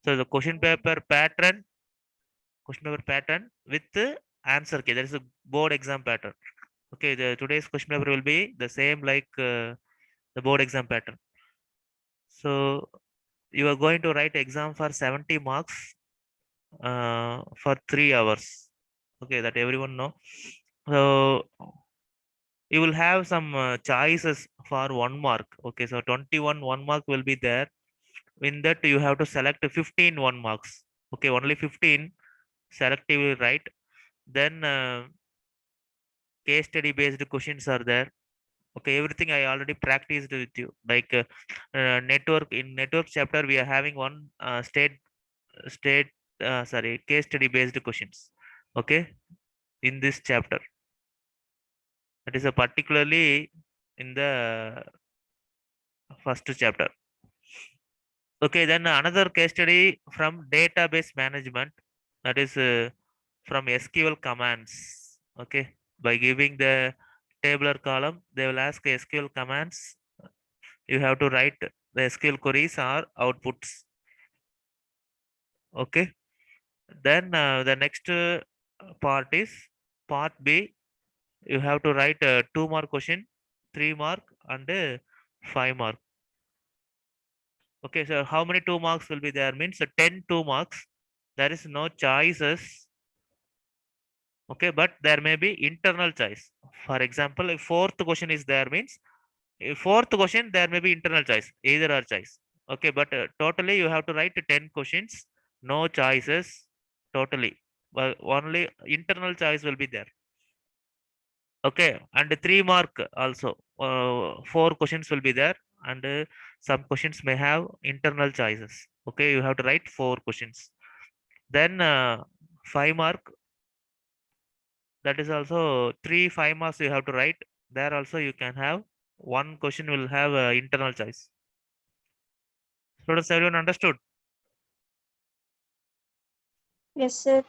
So the question paper pattern with the answer key. There is a board exam pattern. Okay, the today's question paper will be the same like the board exam pattern. So you are going to write exam for 70 marks for 3 hours. Okay, that everyone know. So you will have some choices for 1 mark. Okay, so 21 1 mark will be there. In that you have to select 15 1 marks. Okay, only 15 selectively write. Then case study based questions are there. Okay, everything I already practiced with you. Like network, in network chapter we are having one state sorry, case study based questions. Okay, in this chapter, that is a particularly in the first chapter. Okay, then another case study from database management, that is from SQL commands. Okay, by giving the tabular column, they will ask SQL commands. You have to write the SQL queries or outputs. Okay, then the next part is part B. You have to write a 2 mark question, 3 mark, and 5 mark. Okay, so how many 2 marks will be there? Means 10 2 marks. There is no choices. Okay, but there may be internal choice. For example, if fourth question is there, means if fourth question there may be internal choice, either or choice. Okay, but totally you have to write 10 questions, no choices totally. Well, only internal choice will be there. Okay, and 3 mark also. 4 questions will be there, and some questions may have internal choices. Okay, you have to write 4 questions. Then 5 mark, that is also 3 5 marks you have to write. There also you can have one question will have internal choice. So does everyone understood? Yes, sir.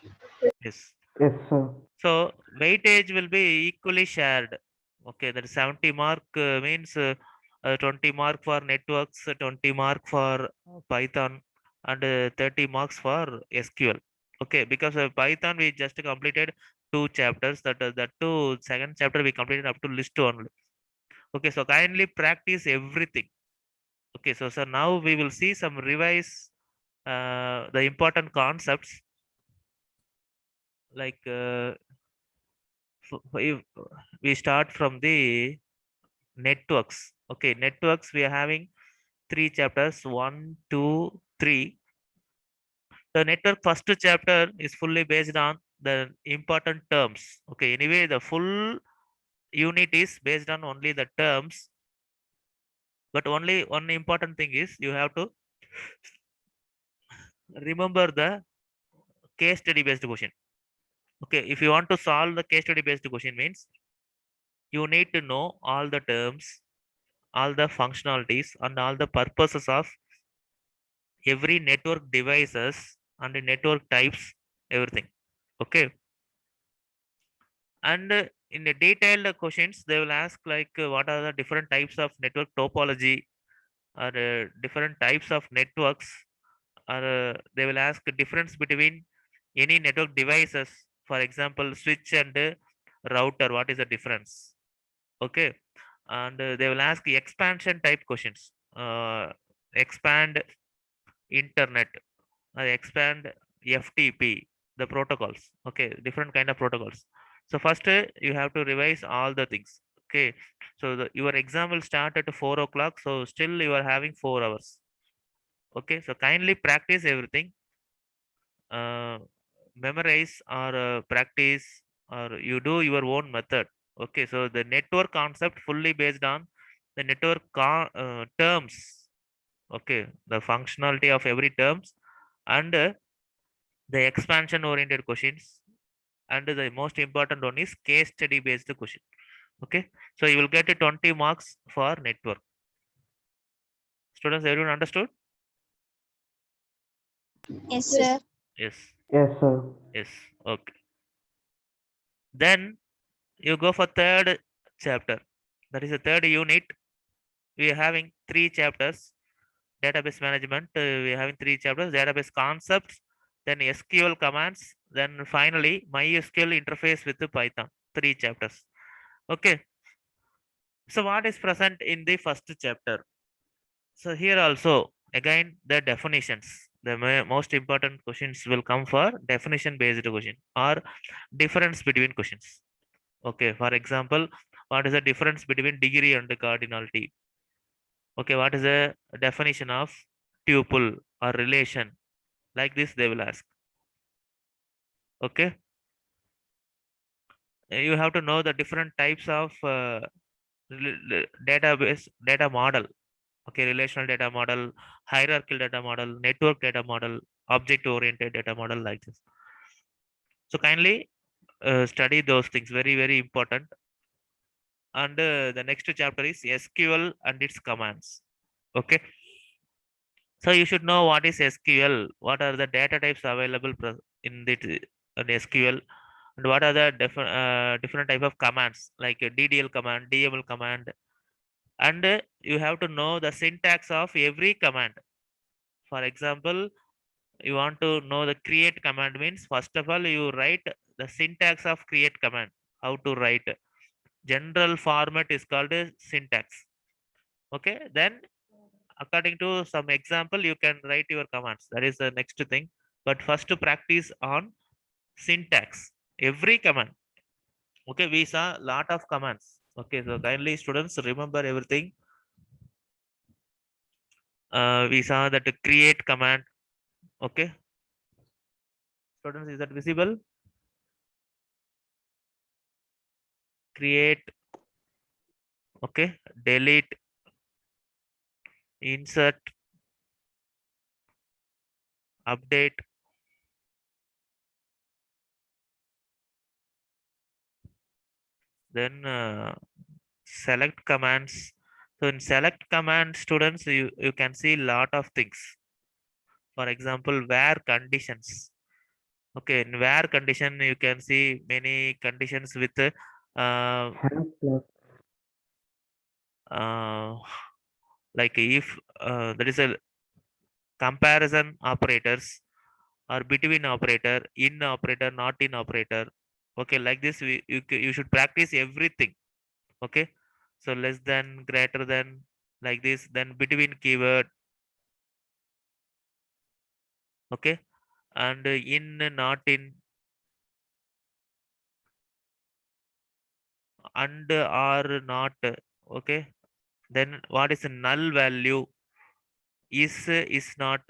Yes. Yes, sir. So weightage will be equally shared. Okay, that is 70 mark means 20 mark for networks, 20 mark for Python, and 30 marks for SQL. Okay, because Python we just completed 2 chapters. That two second chapter we completed up to list only. Okay, so kindly practice everything. Okay, so now we will see some revise the important concepts like if we start from the networks. Okay, networks we are having 3 chapters, 1 2 3. The network first chapter is fully based on the important terms. Okay, anyway the full unit is based on only the terms, but only one important thing is you have to remember the case study based question. Okay, if you want to solve the case study based question means you need to know all the terms, all the functionalities, and all the purposes of every network devices and the network types, everything. Okay, and in the detailed questions they will ask like what are the different types of network topology, or different types of networks, or they will ask the difference between any network devices. For example, switch and router, what is the difference? Okay, and they will ask expansion type questions. Expand internet, expand FTP, the protocols. Okay, different kind of protocols. So first you have to revise all the things. Okay, so your exam will start at 4 o'clock. So still you are having 4 hours. Okay, so kindly practice everything. Uh, Memorize or practice, or you do your own method. Okay, so the network concept fully based on the network terms. Okay, the functionality of every terms, and the expansion oriented questions, and the most important one is case study based question. Okay, so you will get a 20 marks for network. Students, everyone understood? Yes, sir. Yes. Yes, sir. Yes. Okay, then you go for third chapter, that is the third unit. We are having 3 chapters. database management, we having 3 chapters: database concepts, then SQL commands, then finally MySQL interface with the Python. 3 chapters. Okay. So what is present in the first chapter? So here also again the definitions. The most important questions will come for definition based question or difference between questions. Okay, for example, what is the difference between degree and cardinality? Okay, what is the definition of tuple or relation? Like this they will ask. Okay, you have to know the different types of database data model. Okay, relational data model, hierarchical data model, network data model, object oriented data model, like this. So kindly study those things, very important. And the next chapter is SQL and its commands. Okay, so you should know what is SQL, what are the data types available in the SQL, and what are the different type of commands like DDL command, DML command, and you have to know the syntax of every command. For example, you want to know the create command means, first of all you write the syntax of create command, how to write. General format is called a syntax. Okay, then according to some example you can write your commands, that is the next thing. But first to practice on syntax every command. Okay, we saw lot of commands. Okay, so kindly students remember everything. We saw that create command. Okay, students, is that visible? Create. Okay, delete, insert, update, then select commands. So in select command, students, you can see lot of things. For example, where conditions. Okay, in where condition you can see many conditions with uh, Have plus. uh, like if there is a comparison operators or between operator, in operator, not in operator. Okay, like this you should practice everything. Okay, so less than, greater than, like this, then between keyword. Okay, and in, not in, and or not. Okay, then what is a null value, is not.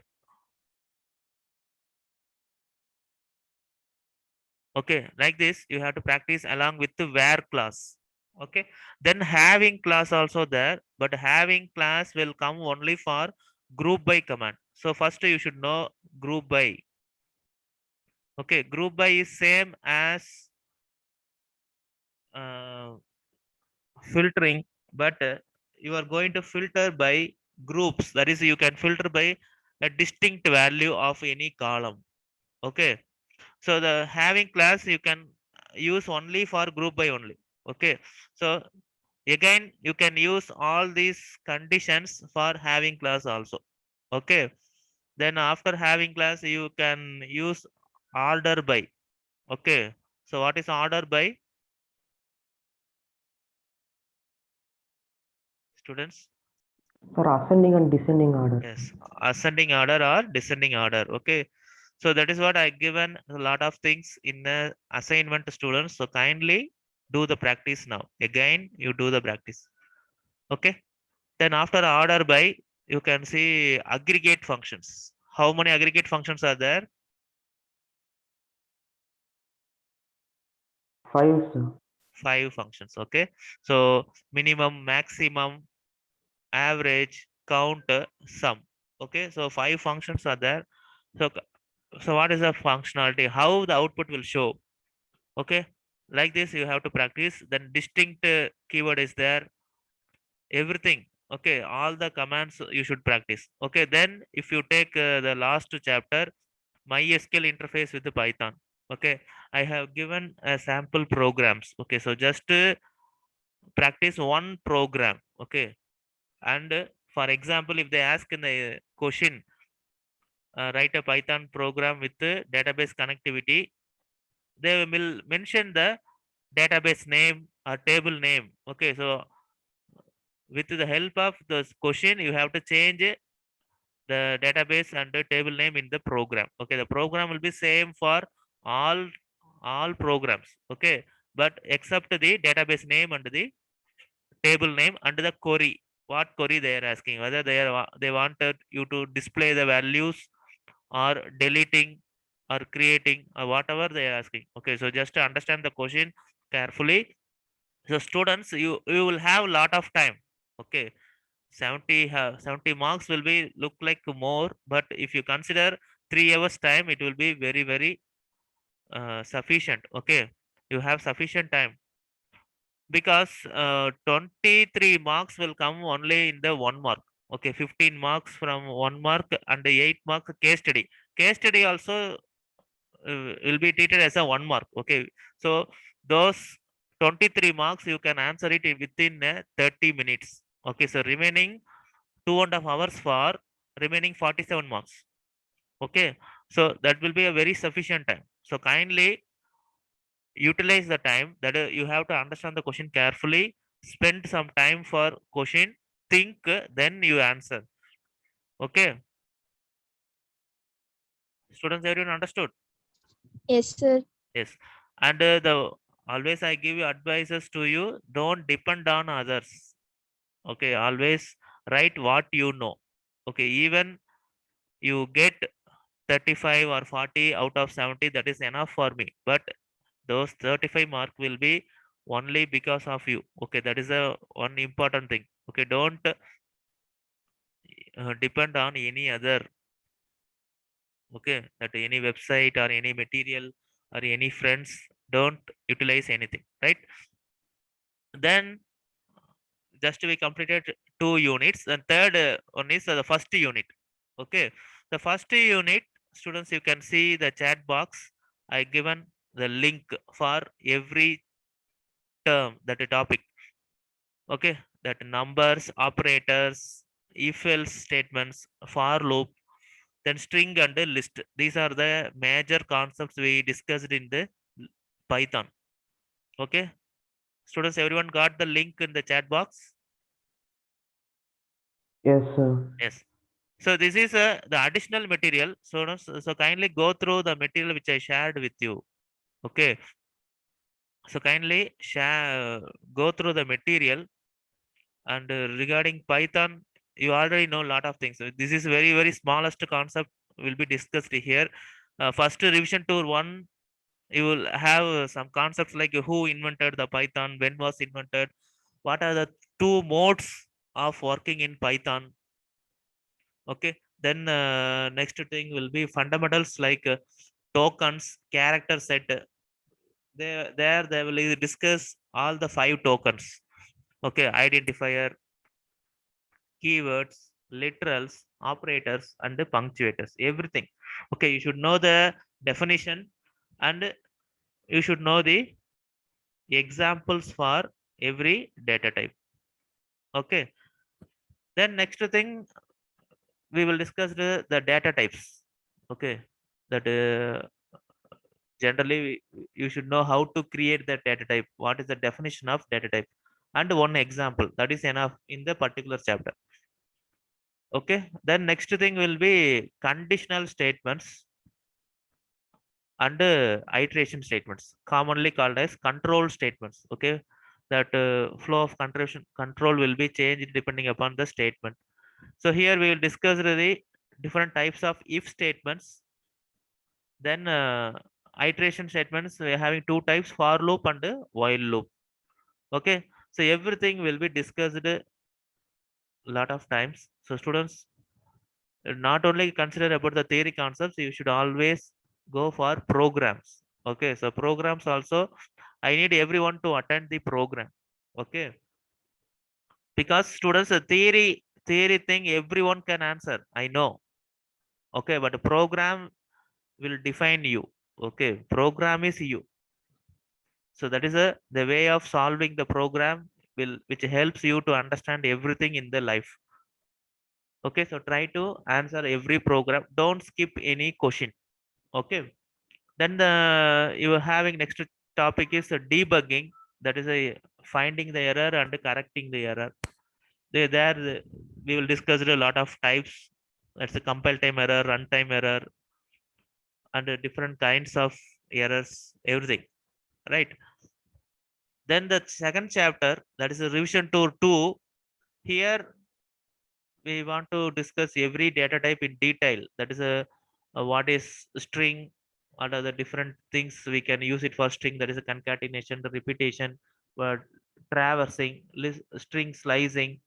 Okay, like this you have to practice along with the where class. Okay, then having class also there, but having class will come only for group by command. So first you should know group by. Okay, group by is same as uh, filtering, but you are going to filter by groups, that is you can filter by a distinct value of any column. Okay, so the having class you can use only for group by only. Okay, so again you can use all these conditions for having class also. Okay, then after having class you can use order by. Okay, so what is order by, students? For ascending and descending order. Yes, ascending order or descending order. Okay, so that is what I given a lot of things in the assignment to students. So kindly do the practice now. Again, you do the practice. Okay, then after order by, you can see aggregate functions. How many aggregate functions are there? 5, sir. 5 functions. Okay, so minimum, maximum, average, count, sum. Okay, so 5 functions are there. So so what is the functionality, how the output will show? Okay, like this you have to practice. Then distinct keyword is there, everything. Okay, all the commands you should practice. Okay, then if you take the last chapter, MySQL interface with the Python. Okay, I have given sample programs. Okay, so just practice one program. Okay, and For example, if they ask in the question, write a Python program with database connectivity, they will mention the database name or table name. Okay, so with the help of this question, you have to change the database and the table name in the program. Okay, the program will be same for all all programs. Okay, but except the database name and the table name and the query. What query they are asking, whether they wanted you to display the values or deleting or creating or whatever they are asking. Okay, so just to understand the question carefully. So students, you will have a lot of time. Okay, 70 marks will be look like more, but if you consider 3 hours time, it will be very sufficient. Okay, you have sufficient time because 23 marks will come only in the 1 mark. Okay, 15 marks from 1 mark and 8 marks case study. Case study also will be treated as a 1 mark. Okay, so those 23 marks you can answer it within 30 minutes. Okay, so remaining 2.5 hours for remaining 47 marks. Okay, so that will be a very sufficient time. So kindly utilize the time that you have to understand the question carefully, spend some time for question, think, then you answer. Okay, students, everyone understood? Yes, sir. Yes, and the always I give you advices to you, don't depend on others. Okay, always write what you know. Okay, even you get 35 or 40 out of 70, that is enough for me, but those 35 mark will be only because of you. Okay, that is a one important thing. Okay, don't depend on any other. Okay, that any website or any material or any friends, don't utilize anything, right? Then just we completed 2 units, and third one is the first unit. Okay, the first unit, students, you can see the chat box. I given the link for every term, that a topic. Okay, that numbers, operators, if else statements, for loop, then string and a list. These are the major concepts we discussed in the Python. Okay, students, everyone got the link in the chat box? Yes, sir. Yes. So this is the additional material. So kindly go through the material which I shared with you. Okay, so kindly share, go through the material. And regarding Python, you already know a lot of things. So this is very smallest concept will be discussed here. First revision tour 1, you will have some concepts like who invented the Python, when was invented, what are the 2 modes of working in Python. Okay, then next thing will be fundamentals like tokens, character set. They will discuss all the 5 tokens. Okay, identifier, keywords, literals, operators, and the punctuators, everything. Okay, you should know the definition, and you should know the examples for every data type. Okay, then next thing we will discuss the data types. Okay, that generally you should know how to create the data type, what is the definition of data type, and one example, that is enough in the particular chapter. Okay, then next thing will be conditional statements and iteration statements, commonly called as control statements. Okay, that flow of control will be changed depending upon the statement. So here we will discuss the different types of if statements. Then iteration statements, we are having 2 types, for loop and while loop. Okay, so everything will be discussed a lot of times. So students, not only consider about the theory concepts, you should always go for programs. Okay, so programs also, I need everyone to attend the program. Okay, because students, the theory thing everyone can answer, I know. Okay, but a program will define you. Okay, program is you. So that is the way of solving the program will, which helps you to understand everything in the life. Okay, so try to answer every program. Don't skip any question. Okay. Then you are having next topic is debugging. That is a finding the error and correcting the error. We will discuss a lot of types. That's a compile time error, runtime error, and different kinds of errors, everything. Right. Then the second chapter, that is a revision tour 2. Here we want to discuss every data type in detail. That is a what is string, what are the different things we can use it for string. That is a concatenation, the repetition, word traversing, string slicing,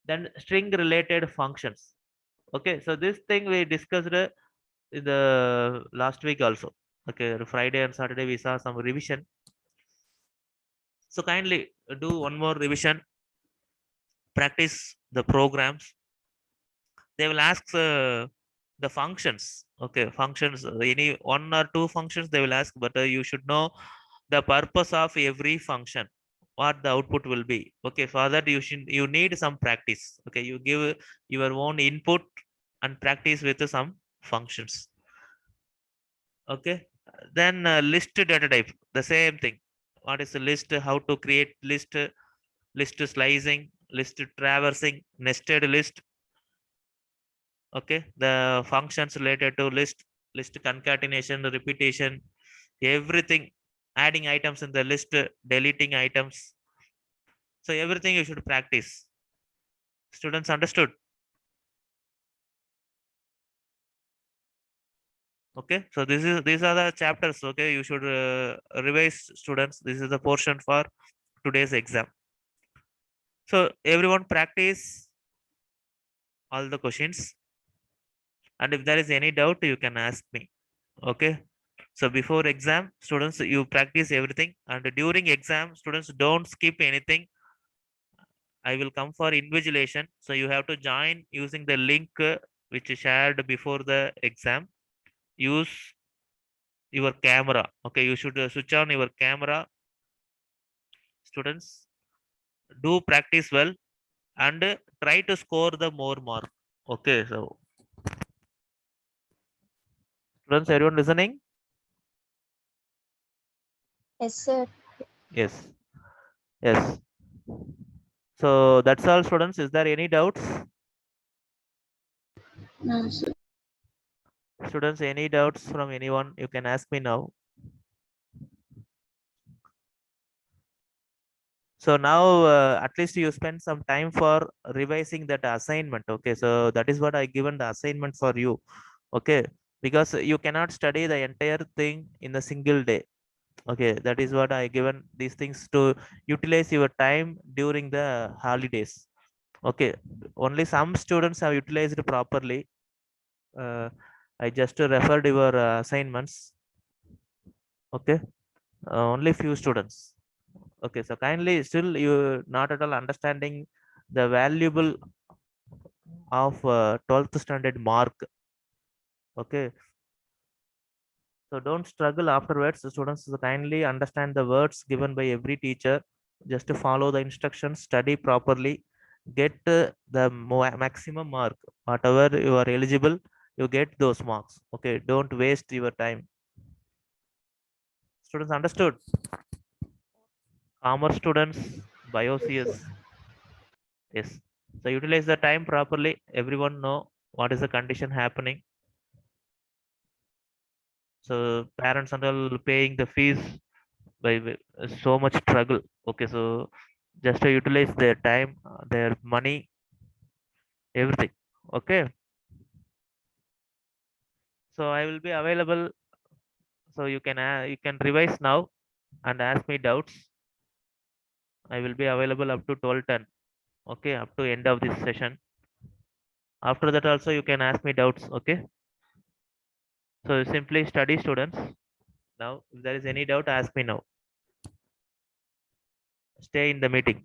then string related functions. Okay, so this thing we discussed in the last week also. Okay, Friday and Saturday we saw some revision. So kindly do one more revision, practice the programs. They will ask the functions. Okay, functions, any one or two functions they will ask, but you should know the purpose of every function, what the output will be. Okay, for that you need some practice. Okay, you give your own input and practice with some functions. Okay, then list data type, the same thing. What is the list, how to create list, list slicing, list traversing, nested list. Okay, the functions related to list concatenation, repetition, everything, adding items in the list, deleting items. So everything you should practice. Students understood? Okay, so these are the chapters. Okay, you should revise, students. This is the portion for today's exam. So everyone practice all the questions, and if there is any doubt you can ask me. Okay, so before exam, students, you practice everything, and during exam, students, don't skip anything. I will come for invigilation, so you have to join using the link which is shared before the exam. Use your camera. Okay, you should switch on your camera. Students, do practice well, and try to score the more mark. Okay, so students, everyone listening? Yes, sir. Yes, yes. So that's all, students. Is there any doubts? No, sir. Students, any doubts from anyone? You can ask me now. So now at least you spend some time for revising that assignment. Okay, so that is what I given the assignment for you. Okay, because you cannot study the entire thing in a single day. Okay, that is what I given these things to utilize your time during the holidays. Okay, only some students have utilized properly. I just referred your assignments. Okay, only few students. Okay, so kindly still you not at all understanding the valuable of 12th standard mark. Okay, so don't struggle afterwards. The students, kindly understand the words given by every teacher. Just to follow the instructions, study properly, get the maximum mark. Whatever you are eligible, you get those marks. Okay, don't waste your time. Students understood? Commerce students, bio CS. Yes. So utilize the time properly. Everyone know what is the condition happening. So parents and all paying the fees by so much struggle. Okay, so just to utilize their time, their money, everything. Okay, so I will be available. So you can revise now and ask me doubts. I will be available up to 12:10. Okay, up to end of this session. After that also you can ask me doubts. Okay, so simply study, students. Now if there is any doubt, ask me now. Stay in the meeting.